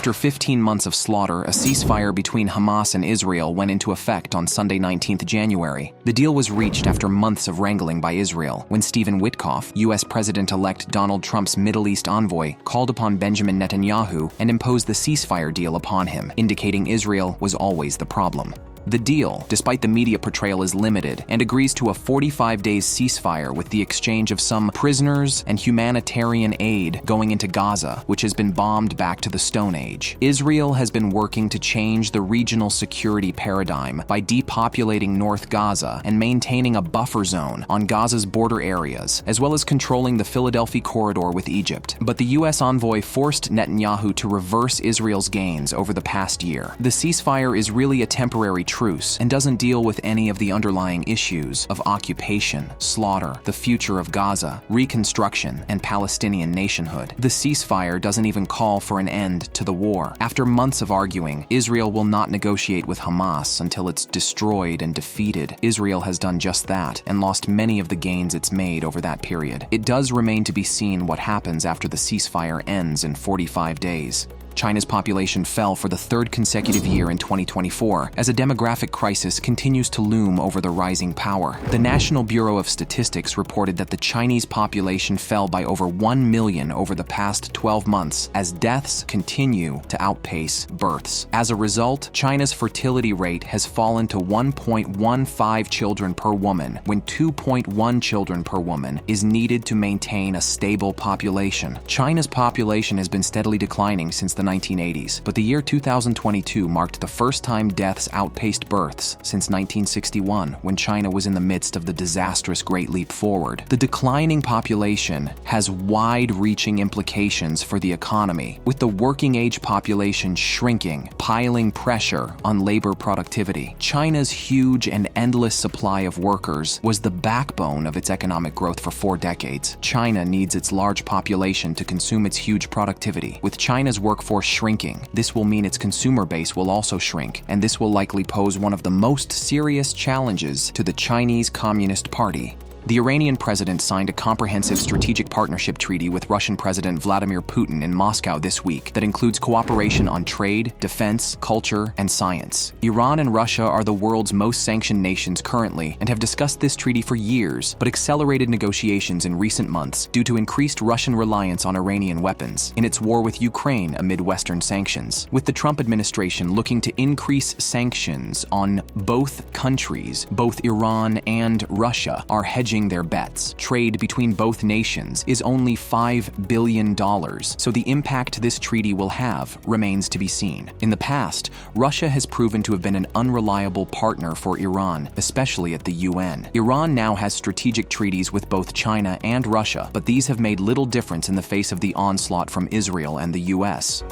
After 15 months of slaughter, a ceasefire between Hamas and Israel went into effect on Sunday 19th January. The deal was reached after months of wrangling by Israel, when Stephen Witkoff, U.S. President-elect Donald Trump's Middle East envoy, called upon Benjamin Netanyahu and imposed the ceasefire deal upon him, indicating Israel was always the problem. The deal, despite the media portrayal, is limited and agrees to a 45-day ceasefire with the exchange of some prisoners and humanitarian aid going into Gaza, which has been bombed back to the Stone Age. Israel has been working to change the regional security paradigm by depopulating North Gaza and maintaining a buffer zone on Gaza's border areas, as well as controlling the Philadelphia corridor with Egypt. But the U.S. envoy forced Netanyahu to reverse Israel's gains over the past year. The ceasefire is really a temporary truce and doesn't deal with any of the underlying issues of occupation, slaughter, the future of Gaza, reconstruction, and Palestinian nationhood. The ceasefire doesn't even call for an end to the war. After months of arguing, Israel will not negotiate with Hamas until it's destroyed and defeated. Israel has done just that and lost many of the gains it's made over that period. It does remain to be seen what happens after the ceasefire ends in 45 days. China's population fell for the third consecutive year in 2024 as a demographic crisis continues to loom over the rising power. The National Bureau of Statistics reported that the Chinese population fell by over 1 million over the past 12 months as deaths continue to outpace births. As a result, China's fertility rate has fallen to 1.15 children per woman, when 2.1 children per woman is needed to maintain a stable population. China's population has been steadily declining since the 1980s, but the year 2022 marked the first time deaths outpaced births since 1961, when China was in the midst of the disastrous Great Leap Forward. The declining population has wide-reaching implications for the economy, with the working-age population shrinking, piling pressure on labor productivity. China's huge and endless supply of workers was the backbone of its economic growth for 4 decades. China needs its large population to consume its huge productivity. With China's workforce shrinking, this will mean its consumer base will also shrink, and this will likely pose one of the most serious challenges to the Chinese Communist Party. The Iranian president signed a comprehensive strategic partnership treaty with Russian President Vladimir Putin in Moscow this week that includes cooperation on trade, defense, culture, and science. Iran and Russia are the world's most sanctioned nations currently and have discussed this treaty for years, but accelerated negotiations in recent months due to increased Russian reliance on Iranian weapons in its war with Ukraine amid Western sanctions. With the Trump administration looking to increase sanctions on both countries, both Iran and Russia are hedging their bets. Trade between both nations is only $5 billion, so the impact this treaty will have remains to be seen. In the past, Russia has proven to have been an unreliable partner for Iran, especially at the UN. Iran now has strategic treaties with both China and Russia, but these have made little difference in the face of the onslaught from Israel and the US.